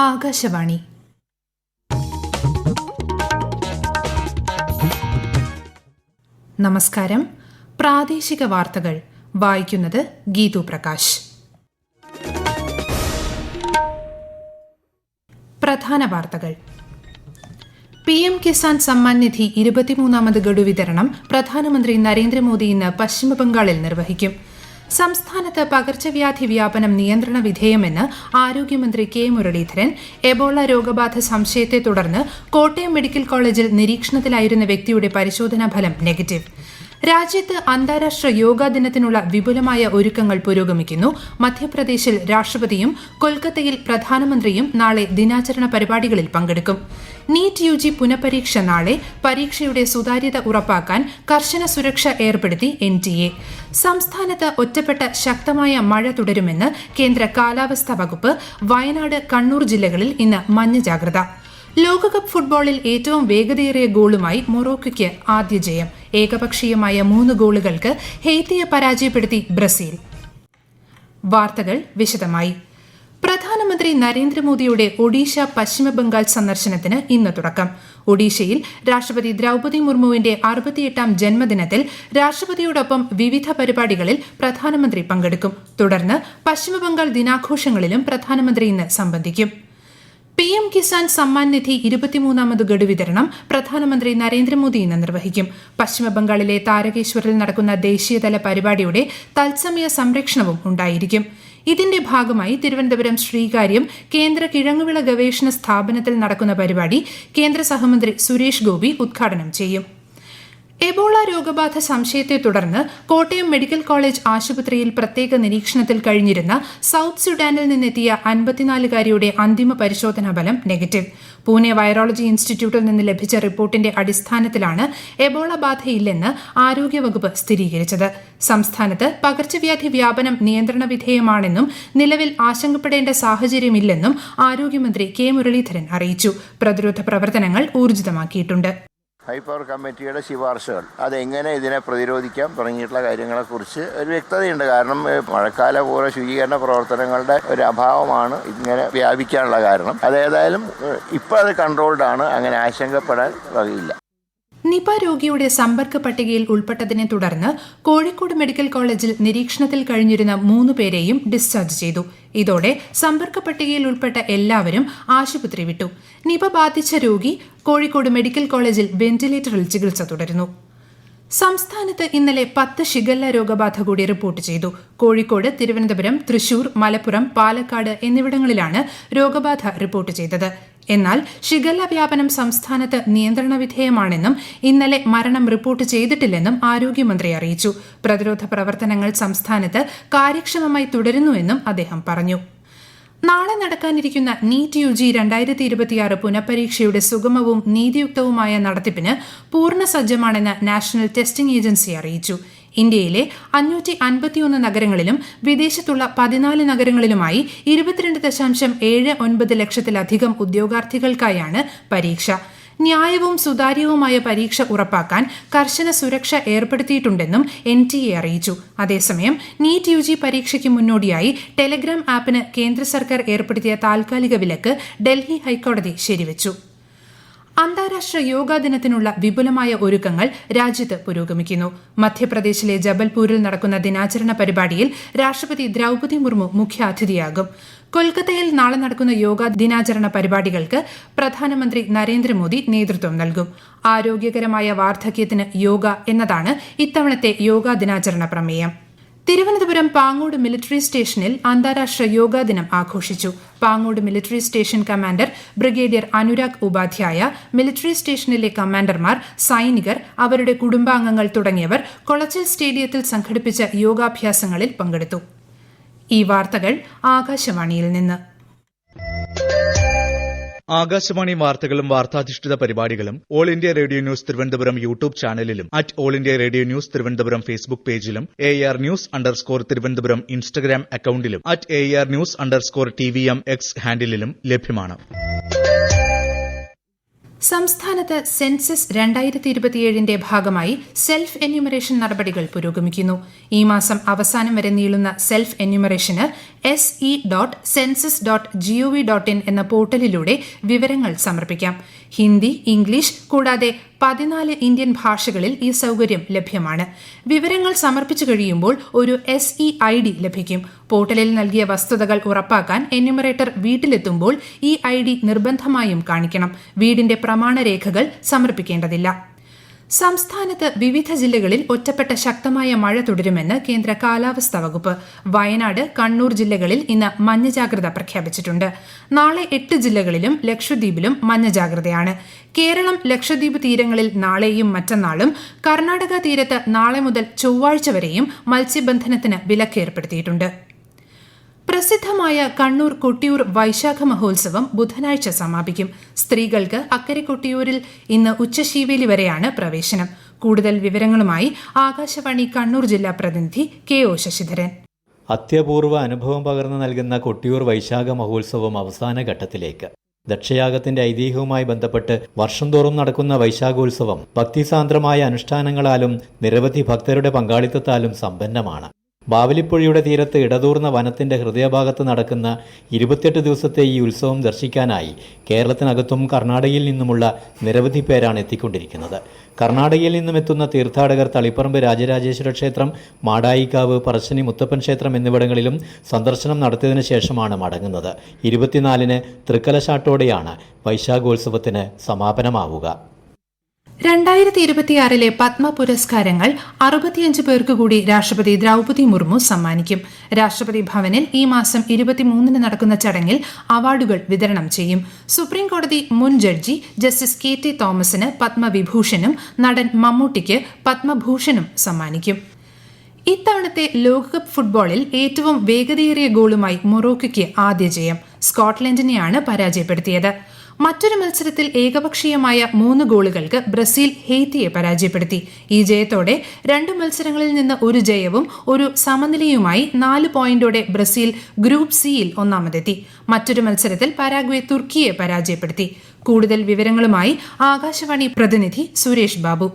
ആകാശവാണി. നമസ്കാരം. പ്രാദേശിക വാർത്തകൾ വായിക്കുന്നത് ഗീതു പ്രകാശ്. പ്രധാന വാർത്തകൾ. PM കിസാൻ സമ്മാൻ നിധി 23ാമത് ഗഡു വിതരണം പ്രധാനമന്ത്രി നരേന്ദ്രമോദി ഇന്ന് പശ്ചിമബംഗാളിൽ നിർവഹിക്കും. സംസ്ഥാനത്ത് പകർച്ചവ്യാധി വ്യാപനം നിയന്ത്രണ വിധേയമെന്ന് ആരോഗ്യമന്ത്രി കെ മുരളീധരൻ. എബോള രോഗബാധ സംശയത്തെ തുടർന്ന് കോട്ടയം മെഡിക്കൽ കോളേജിൽ നിരീക്ഷണത്തിലായിരുന്ന വ്യക്തിയുടെ പരിശോധനാ ഫലം നെഗറ്റീവ്. രാജ്യത്ത് അന്താരാഷ്ട്ര യോഗാ ദിനത്തിനുള്ള വിപുലമായ ഒരുക്കങ്ങൾ പുരോഗമിക്കുന്നു. മധ്യപ്രദേശിൽ രാഷ്ട്രപതിയും കൊൽക്കത്തയിൽ പ്രധാനമന്ത്രിയും നാളെ ദിനാചരണ പരിപാടികളിൽ പങ്കെടുക്കും. നീറ്റ് UG പുനഃപരീക്ഷ നാളെ. പരീക്ഷയുടെ സുതാര്യത ഉറപ്പാക്കാൻ കർശന സുരക്ഷ ഏർപ്പെടുത്തി NTA. സംസ്ഥാനത്ത് ഒറ്റപ്പെട്ട ശക്തമായ മഴ തുടരുമെന്ന് കേന്ദ്ര കാലാവസ്ഥാ വകുപ്പ്. വയനാട്, കണ്ണൂർ ജില്ലകളിൽ ഇന്ന് മഞ്ഞ ജാഗ്രത. ലോകകപ്പ് ഫുട്ബോളിൽ ഏറ്റവും വേഗതയേറിയ ഗോളുമായി മൊറോക്കോയ്ക്ക് ആദ്യ ജയം. ഏകപക്ഷീയമായ 3 ഗോളുകൾക്ക് ഹെയ്ത്തിയെ പരാജയപ്പെടുത്തി ബ്രസീൽ. വാർത്തകൾ വിശദമായി. പ്രധാനമന്ത്രി നരേന്ദ്രമോദിയുടെ ഒഡീഷ പശ്ചിമബംഗാൾ സന്ദർശനത്തിന് ഇന്ന് തുടക്കം. ഒഡീഷയിൽ രാഷ്ട്രപതി ദ്രൌപദി മുർമുവിന്റെ 68ാം ജന്മദിനത്തിൽ രാഷ്ട്രപതിയോടൊപ്പം വിവിധ പരിപാടികളിൽ പ്രധാനമന്ത്രി പങ്കെടുക്കും. തുടർന്ന് പശ്ചിമബംഗാൾ ദിനാഘോഷങ്ങളിലും പ്രധാനമന്ത്രി ഇന്ന് സംബന്ധിക്കും. PM കിസാൻ സമ്മാൻ നിധി 23ാമത് ഗഡു വിതരണം പ്രധാനമന്ത്രി നരേന്ദ്രമോദി ഇന്ന് നിർവഹിക്കും. പശ്ചിമബംഗാളിലെ താരകേശ്വറിൽ നടക്കുന്ന ദേശീയതല പരിപാടിയുടെ തത്സമയ സംരക്ഷണവും ഉണ്ടായിരിക്കും. ഇതിന്റെ ഭാഗമായി തിരുവനന്തപുരം ശ്രീകാര്യം കേന്ദ്ര കിഴങ്ങുവിള ഗവേഷണ സ്ഥാപനത്തിൽ നടക്കുന്ന പരിപാടി കേന്ദ്ര സഹമന്ത്രി സുരേഷ് ഗോപി ഉദ്ഘാടനം ചെയ്യും. എബോള രോഗബാധ സംശയത്തെ തുടർന്ന് കോട്ടയം മെഡിക്കൽ കോളേജ് ആശുപത്രിയിൽ പ്രത്യേക നിരീക്ഷണത്തിൽ കഴിഞ്ഞിരുന്ന സൌത്ത് സുഡാനിൽ നിന്നെത്തിയ 54-കാരിയുടെ അന്തിമ പരിശോധനാ ഫലം നെഗറ്റീവ്. പൂനെ വൈറോളജി ഇൻസ്റ്റിറ്റ്യൂട്ടിൽ നിന്ന് ലഭിച്ച റിപ്പോർട്ടിന്റെ അടിസ്ഥാനത്തിലാണ് എബോള ബാധയില്ലെന്ന് ആരോഗ്യവകുപ്പ് സ്ഥിരീകരിച്ചത്. സംസ്ഥാനത്ത് പകർച്ചവ്യാധി വ്യാപനം നിയന്ത്രണ വിധേയമാണെന്നും നിലവിൽ ആശങ്കപ്പെടേണ്ട സാഹചര്യമില്ലെന്നും ആരോഗ്യമന്ത്രി കെ മുരളീധരൻ അറിയിച്ചു. പ്രതിരോധ പ്രവർത്തനങ്ങൾ ഊർജിതമാക്കിയിട്ടുണ്ട്. ഹൈപ്പവർ കമ്മിറ്റിയുടെ ശുപാർശകൾ അതെങ്ങനെ ഇതിനെ പ്രതിരോധിക്കാം തുടങ്ങിയിട്ടുള്ള കാര്യങ്ങളെക്കുറിച്ച് ഒരു വ്യക്തതയുണ്ട്. കാരണം മഴക്കാലപൂർവ്വ ശുചീകരണ പ്രവർത്തനങ്ങളുടെ ഒരു അഭാവമാണ് ഇങ്ങനെ വ്യാപിക്കാനുള്ള കാരണം. അതേതായാലും ഇപ്പോൾ അത് കൺട്രോൾഡ് ആണ്, അങ്ങനെ ആശങ്കപ്പെടാൻ വകയില്ല. നിപ രോഗിയുടെ സമ്പർക്ക പട്ടികയിൽ ഉൾപ്പെട്ടതിനെ തുടർന്ന് കോഴിക്കോട് മെഡിക്കൽ കോളേജിൽ നിരീക്ഷണത്തിൽ കഴിഞ്ഞിരുന്ന 3 പേരെയും ഡിസ്ചാർജ് ചെയ്തു. ഇതോടെ സമ്പർക്ക പട്ടികയിൽ ഉൾപ്പെട്ട എല്ലാവരും ആശുപത്രി വിട്ടു. നിപ ബാധിച്ച രോഗി കോഴിക്കോട് മെഡിക്കൽ കോളേജിൽ വെന്റിലേറ്ററിൽ ചികിത്സ തുടരുന്നു. സംസ്ഥാനത്ത് ഇന്നലെ 10 ഷിഗല്ല രോഗബാധ കൂടി റിപ്പോർട്ട് ചെയ്തു. കോഴിക്കോട്, തിരുവനന്തപുരം, തൃശൂർ, മലപ്പുറം, പാലക്കാട് എന്നിവിടങ്ങളിലാണ് രോഗബാധ റിപ്പോർട്ട് ചെയ്തത്. എന്നാൽ ഷിഗല്ല വ്യാപനം സംസ്ഥാനത്ത് നിയന്ത്രണ വിധേയമാണെന്നും ഇന്നലെ മരണം റിപ്പോർട്ട് ചെയ്തിട്ടില്ലെന്നും ആരോഗ്യമന്ത്രി അറിയിച്ചു. പ്രതിരോധ പ്രവർത്തനങ്ങൾ സംസ്ഥാനത്ത് കാര്യക്ഷമമായി തുടരുന്നുവെന്നും അദ്ദേഹം പറഞ്ഞു. നാളെ നടക്കാനിരിക്കുന്ന നീറ്റ് UG 2026 പുനഃപരീക്ഷയുടെ സുഗമവും നീതിയുക്തവുമായ നടത്തിപ്പിന് പൂർണ്ണ സജ്ജമാണെന്ന് നാഷണൽ ടെസ്റ്റിംഗ് ഏജൻസി അറിയിച്ചു. ഇന്ത്യയിലെ 551 നഗരങ്ങളിലും വിദേശത്തുള്ള 14 നഗരങ്ങളിലുമായി 22.79 ലക്ഷത്തിലധികം ഉദ്യോഗാർത്ഥികൾക്കായാണ് പരീക്ഷ. ന്യായവും സുതാര്യവുമായ പരീക്ഷ ഉറപ്പാക്കാൻ കർശന സുരക്ഷ ഏർപ്പെടുത്തിയിട്ടുണ്ടെന്നും NTA അറിയിച്ചു. അതേസമയം നീറ്റ് UG പരീക്ഷയ്ക്ക് മുന്നോടിയായി ടെലഗ്രാം ആപ്പിന് കേന്ദ്ര സർക്കാർ ഏർപ്പെടുത്തിയ താൽക്കാലിക വിലക്ക് ഡൽഹി ഹൈക്കോടതി ശരിവച്ചു. അന്താരാഷ്ട്ര യോഗാ ദിനത്തിനുള്ള വിപുലമായ ഒരുക്കങ്ങൾ രാജ്യത്ത് പുരോഗമിക്കുന്നു. മധ്യപ്രദേശിലെ ജബൽപൂരിൽ നടക്കുന്ന ദിനാചരണ പരിപാടിയിൽ രാഷ്ട്രപതി ദ്രൌപദി മുർമു മുഖ്യാതിഥിയാകും. കൊൽക്കത്തയിൽ നാളെ നടക്കുന്ന യോഗാ ദിനാചരണ പരിപാടികൾക്ക് പ്രധാനമന്ത്രി നരേന്ദ്രമോദി നേതൃത്വം നൽകും. ആരോഗ്യകരമായ വാർദ്ധക്യത്തിന് യോഗ എന്നതാണ് ഇത്തവണത്തെ യോഗാ ദിനാചരണ പ്രമേയം. തിരുവനന്തപുരം പാങ്ങോട് മിലിറ്ററി സ്റ്റേഷനിൽ അന്താരാഷ്ട്ര യോഗാ ദിനം ആഘോഷിച്ചു. Pangode military station commander brigadier Anurag Upadhyay, military സ്റ്റേഷനിലെ കമാൻഡർമാർ, സൈനികർ, അവരുടെ കുടുംബാംഗങ്ങൾ തുടങ്ങിയവർ കൊളച്ചൽ സ്റ്റേഡിയത്തിൽ സംഘടിപ്പിച്ച യോഗാഭ്യാസങ്ങളിൽ പങ്കെടുത്തു. ഈ വാർത്തകൾ ആകാശവാണിയിൽ നിന്ന്. ആകാശവാണി വാർത്തകളും വാർത്താധിഷ്ഠിത പരിപാടികളും all India radio news Thiruvananthapuram YouTube ചാനലിലും all India radio news Thiruvananthapuram Facebook പേജിലും AR News_ തിരുവനന്തപുരം ഇൻസ്റ്റഗ്രാം അക്കൌണ്ടിലും AR News_TVM X ഹാൻഡിലും ലഭ്യമാണ്. സംസ്ഥാനത്ത് സെൻസസ് 2027ന്റെ ഭാഗമായി സെൽഫ് എന്യൂമറേഷൻ നടപടികൾ പുരോഗമിക്കുന്നു. ഈ മാസം അവസാനം വരെ നീളുന്ന സെൽഫ് എന്യൂമറേഷന് se.census.gov.in എന്ന പോർട്ടലിലൂടെ വിവരങ്ങൾ സമർപ്പിക്കാം. ഹിന്ദി, ഇംഗ്ലീഷ് കൂടാതെ 14 ഇന്ത്യൻ ഭാഷകളിൽ ഈ സൌകര്യം ലഭ്യമാണ്. വിവരങ്ങൾ സമർപ്പിച്ചു കഴിയുമ്പോൾ ഒരു SEID ലഭിക്കും. പോർട്ടലിൽ നൽകിയ വസ്തുതകൾ ഉറപ്പാക്കാൻ എന്യൂമറേറ്റർ വീട്ടിലെത്തുമ്പോൾ ഈ ID നിർബന്ധമായും കാണിക്കണം. വീടിന്റെ പ്രമാണരേഖകൾ സമർപ്പിക്കേണ്ടതില്ല. സംസ്ഥാനത്ത് വിവിധ ജില്ലകളിൽ ഒറ്റപ്പെട്ട ശക്തമായ മഴ തുടരുമെന്ന് കേന്ദ്ര കാലാവസ്ഥാ വകുപ്പ്. വയനാട്, കണ്ണൂർ ജില്ലകളിൽ ഇന്ന് മഞ്ഞ ജാഗ്രത പ്രഖ്യാപിച്ചിട്ടുണ്ട്. നാളെ 8 ജില്ലകളിലും ലക്ഷദ്വീപിലും മഞ്ഞ ജാഗ്രതയാണ്. കേരളം, ലക്ഷദ്വീപ് തീരങ്ങളിൽ നാളെയും മറ്റന്നാളും, കർണാടക തീരത്ത് നാളെ മുതൽ ചൊവ്വാഴ്ച വരെയും മത്സ്യബന്ധനത്തിന് വിലക്കേർപ്പെടുത്തിയിട്ടുണ്ട്. പ്രസിദ്ധമായ കണ്ണൂർ കൊട്ടിയൂർ വൈശാഖ മഹോത്സവം ബുധനാഴ്ച സമാപിക്കും. സ്ത്രീകൾക്ക് അക്കരെ കൊട്ടിയൂരിൽ ഇന്ന് ഉച്ചശീവേലി വരെയാണ് പ്രവേശനം. കൂടുതൽ വിവരങ്ങളുമായി ആകാശവാണി കണ്ണൂർ ജില്ലാ പ്രതിനിധി KO ശശിധരൻ. അത്യപൂർവ അനുഭവം പകർന്നു നൽകുന്ന കൊട്ടിയൂർ വൈശാഖ മഹോത്സവം അവസാന ഘട്ടത്തിലേക്ക്. ദക്ഷയാഗത്തിന്റെ ഐതിഹ്യവുമായി ബന്ധപ്പെട്ട് വർഷം തോറും നടക്കുന്ന വൈശാഖോത്സവം ഭക്തിസാന്ദ്രമായ അനുഷ്ഠാനങ്ങളാലും നിരവധി ഭക്തരുടെ പങ്കാളിത്തത്താലും സമ്പന്നമാണ്. ബാവലിപ്പുഴയുടെ തീരത്ത് ഇടതൂർന്ന വനത്തിന്റെ ഹൃദയഭാഗത്ത് നടക്കുന്ന 28 ദിവസത്തെ ഈ ഉത്സവം ദർശിക്കാനായി കേരളത്തിനകത്തും കർണാടകയിൽ നിന്നുമുള്ള നിരവധി പേരാണ് എത്തിക്കൊണ്ടിരിക്കുന്നത്. കർണാടകയിൽ നിന്നും എത്തുന്ന തീർത്ഥാടകർ തളിപ്പറമ്പ് രാജരാജേശ്വര ക്ഷേത്രം, മാടായിക്കാവ്, പറശ്ശിനി മുത്തപ്പൻ ക്ഷേത്രം എന്നിവിടങ്ങളിലും സന്ദർശനം നടത്തിയതിനു ശേഷമാണ് മടങ്ങുന്നത്. 24-ന് തൃക്കലശാട്ടോടെയാണ് വൈശാഖോത്സവത്തിന് സമാപനമാവുക. 2026 പത്മ പുരസ്കാരങ്ങൾ 65 പേർക്ക് കൂടി രാഷ്ട്രപതി ദ്രൌപദി മുർമു സമ്മാനിക്കും. രാഷ്ട്രപതി ഭവനിൽ ഈ മാസം 23-ന് നടക്കുന്ന ചടങ്ങിൽ അവാർഡുകൾ വിതരണം ചെയ്യും. സുപ്രീംകോടതി മുൻ ജഡ്ജി ജസ്റ്റിസ് KT തോമസിന് പത്മവിഭൂഷണും നടൻ മമ്മൂട്ടിക്ക് പത്മഭൂഷണും സമ്മാനിക്കും. ഇത്തവണത്തെ ലോകകപ്പ് ഫുട്ബോളിൽ ഏറ്റവും വേഗതയേറിയ ഗോളുമായി മൊറോക്കോയ്ക്ക് ആദ്യ ജയം. സ്കോട്ട്ലൻഡിനെയാണ് പരാജയപ്പെടുത്തിയത്. മറ്റൊരു മത്സരത്തിൽ ഏകപക്ഷീയമായ 3 ഗോളുകൾക്ക് ബ്രസീൽ ഹെയ്ത്തിയെ പരാജയപ്പെടുത്തി. ഈ ജയത്തോടെ 2 മത്സരങ്ങളിൽ നിന്ന് ഒരു ജയവും ഒരു സമനിലയുമായി 4 പോയിന്റോടെ ബ്രസീൽ ഗ്രൂപ്പ് സിയിൽ ഒന്നാമതെത്തി. മറ്റൊരു മത്സരത്തിൽ പരാഗ്വെ തുർക്കിയെ പരാജയപ്പെടുത്തി. കൂടുതൽ വിവരങ്ങളുമായി ആകാശവാണി പ്രതിനിധി സുരേഷ് ബാബു.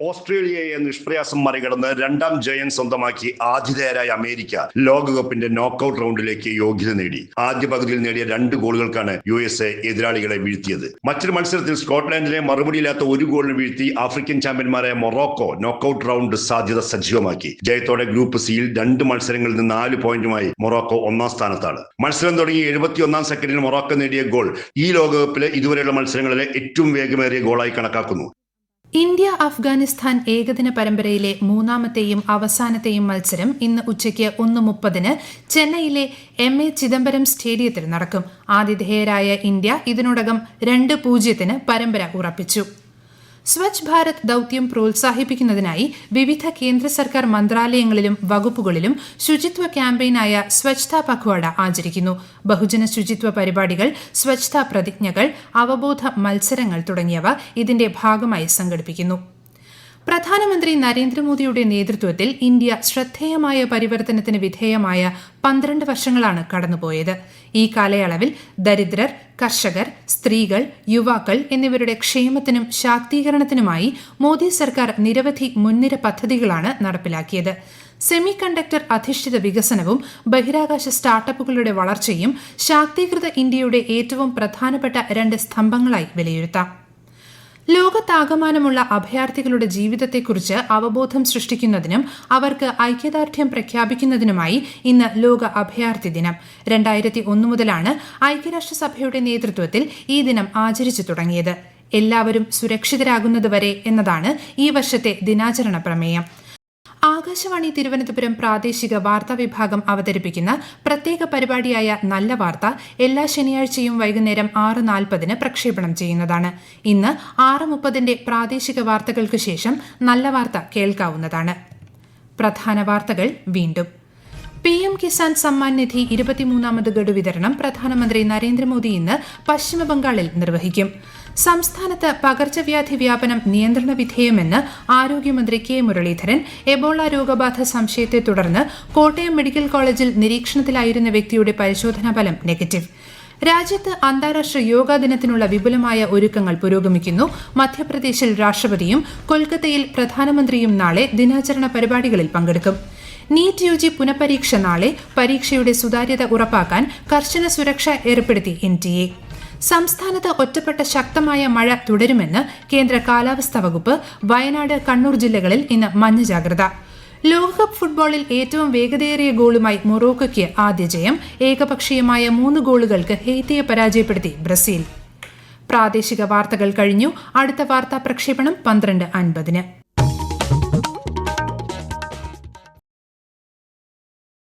ഓസ്ട്രേലിയയെ നിഷ്പ്രയാസം മറികടന്ന് 2ാം ജയം സ്വന്തമാക്കി ആതിഥേയരായ അമേരിക്ക ലോകകപ്പിന്റെ നോക്കൌട്ട് റൗണ്ടിലേക്ക് യോഗ്യത നേടി. ആദ്യ പകുതിയിൽ നേടിയ 2 ഗോളുകൾക്കാണ് USA എതിരാളികളെ വീഴ്ത്തിയത്. മറ്റൊരു മത്സരത്തിൽ സ്കോട്ട്ലാൻഡിനെ മറുപടിയില്ലാത്ത 1 ഗോളിന് വീഴ്ത്തി ആഫ്രിക്കൻ ചാമ്പ്യന്മാരായ മൊറോക്കോ നോക്കൌട്ട് റൗണ്ട് സാധ്യത സജീവമാക്കി. ജയത്തോടെ ഗ്രൂപ്പ് സിയിൽ 2 മത്സരങ്ങളിൽ നിന്ന് 4 പോയിന്റുമായി മൊറോക്കോ 1ാം സ്ഥാനത്താണ്. മത്സരം തുടങ്ങി 71ാം സെക്കൻഡിൽ മൊറോക്കോ നേടിയ ഗോൾ ഈ ലോകകപ്പിലെ ഇതുവരെയുള്ള മത്സരങ്ങളിലെ ഏറ്റവും വേഗമേറിയ ഗോളായി കണക്കാക്കുന്നു. ഇന്ത്യ അഫ്ഗാനിസ്ഥാൻ ഏകദിന പരമ്പരയിലെ 3ാമത്തെയും അവസാനത്തെയും മത്സരം ഇന്ന് ഉച്ചയ്ക്ക് 1:30-ന് ചെന്നൈയിലെ MA ചിദംബരം സ്റ്റേഡിയത്തിൽ നടക്കും. ആതിഥേയരായ ഇന്ത്യ ഇതിനോടകം 2-0-ന് പരമ്പര ഉറപ്പിച്ചു. സ്വച്ഛ് ഭാരത് ദൌത്യം പ്രോത്സാഹിപ്പിക്കുന്നതിനായി വിവിധ കേന്ദ്ര സർക്കാർ മന്ത്രാലയങ്ങളിലും വകുപ്പുകളിലും ശുചിത്വ ക്യാമ്പയിനായ സ്വച്ഛതാ പഖ്വാഡ ആചരിക്കുന്നു. ബഹുജന ശുചിത്വ പരിപാടികൾ, സ്വച്ഛതാ പ്രതിജ്ഞകൾ, അവബോധ മത്സരങ്ങൾ തുടങ്ങിയവ ഇതിന്റെ ഭാഗമായി സംഘടിപ്പിക്കുന്നു. പ്രധാനമന്ത്രി നരേന്ദ്രമോദിയുടെ നേതൃത്വത്തിൽ ഇന്ത്യ ശ്രദ്ധേയമായ പരിവർത്തനത്തിന് വിധേയമായ 12 വർഷങ്ങളാണ് കടന്നുപോയത്. ഈ കാലയളവിൽ ദരിദ്രർ, കർഷകർ, സ്ത്രീകൾ, യുവാക്കൾ എന്നിവരുടെ ക്ഷേമത്തിനും ശാക്തീകരണത്തിനുമായി മോദി സർക്കാർ നിരവധി മുൻനിര പദ്ധതികളാണ് നടപ്പിലാക്കിയത്. സെമി കണ്ടക്ടർ അധിഷ്ഠിത വികസനവും ബഹിരാകാശ സ്റ്റാർട്ടപ്പുകളുടെ വളർച്ചയും ശാക്തീകൃത ഇന്ത്യയുടെ ഏറ്റവും പ്രധാനപ്പെട്ട 2 സ്തംഭങ്ങളായി വിലയിരുത്താം. ലോകത്താകമാനമുള്ള അഭയാർത്ഥികളുടെ ജീവിതത്തെക്കുറിച്ച് അവബോധം സൃഷ്ടിക്കുന്നതിനും അവർക്ക് ഐക്യദാർഢ്യം പ്രഖ്യാപിക്കുന്നതിനുമായി ഇന്ന് ലോക അഭയാർത്ഥി ദിനം. 2001 മുതലാണ് ഐക്യരാഷ്ട്രസഭയുടെ നേതൃത്വത്തിൽ ഈ ദിനം ആചരിച്ചു തുടങ്ങിയത്. എല്ലാവരും സുരക്ഷിതരാകുന്നതുവരെ എന്നതാണ് ഈ വർഷത്തെ ദിനാചരണ പ്രമേയം. ആകാശവാണി തിരുവനന്തപുരം പ്രാദേശിക വാർത്താ വിഭാഗം അവതരിപ്പിക്കുന്ന പ്രത്യേക പരിപാടിയായ നല്ല വാർത്ത എല്ലാ ശനിയാഴ്ചയും വൈകുന്നേരം 6:40-ന് പ്രക്ഷേപണം ചെയ്യുന്നതാണ്. ഇന്ന് 6:30-ന്റെ പ്രാദേശിക വാർത്തകൾക്ക് ശേഷം നല്ല വാർത്ത കേൾക്കാവുന്നതാണ്. പ്രധാന വാർത്തകൾ വീണ്ടും. PM കിസാൻ സമ്മാൻ നിധി 23ാമത് ഗഡു വിതരണം പ്രധാനമന്ത്രി നരേന്ദ്രമോദി ഇന്ന് പശ്ചിമബംഗാളിൽ നിർവഹിക്കും. സംസ്ഥാനത്ത് പകർച്ചവ്യാധി വ്യാപനം നിയന്ത്രണ വിധേയമെന്ന് ആരോഗ്യമന്ത്രി K മുരളീധരൻ. എബോള രോഗബാധ സംശയത്തെ തുടർന്ന് കോട്ടയം മെഡിക്കൽ കോളേജിൽ നിരീക്ഷണത്തിലായിരുന്ന വ്യക്തിയുടെ പരിശോധനാ ഫലം നെഗറ്റീവ്. രാജ്യത്ത് അന്താരാഷ്ട്ര യോഗാ ദിനത്തിനുള്ള വിപുലമായ ഒരുക്കങ്ങൾ പുരോഗമിക്കുന്നു. മധ്യപ്രദേശിൽ രാഷ്ട്രപതിയും കൊൽക്കത്തയിൽ പ്രധാനമന്ത്രിയും നാളെ ദിനാചരണ പരിപാടികളിൽ പങ്കെടുക്കും. നീറ്റ് യുജി പുനഃപരീക്ഷ നാളെ. പരീക്ഷയുടെ സുതാര്യത ഉറപ്പാക്കാൻ കർശന സുരക്ഷ ഏർപ്പെടുത്തി NTA. സംസ്ഥാനത്ത് ഒറ്റപ്പെട്ട ശക്തമായ മഴ തുടരുമെന്ന് കേന്ദ്ര കാലാവസ്ഥാ വകുപ്പ്. വയനാട്, കണ്ണൂർ ജില്ലകളിൽ ഇന്ന് മഞ്ഞ ജാഗ്രത. ലോകകപ്പ് ഫുട്ബോളിൽ ഏറ്റവും വേഗതയേറിയ ഗോളുമായി മൊറോക്കോയ്ക്ക് ആദ്യ ജയം. ഏകപക്ഷീയമായ 3 ഗോളുകൾക്ക് ഹെയ്ത്തിയെ പരാജയപ്പെടുത്തി ബ്രസീൽ. പ്രാദേശിക വാർത്തകൾ കഴിഞ്ഞു. അടുത്ത വാർത്താ പ്രക്ഷേപണം 12:50.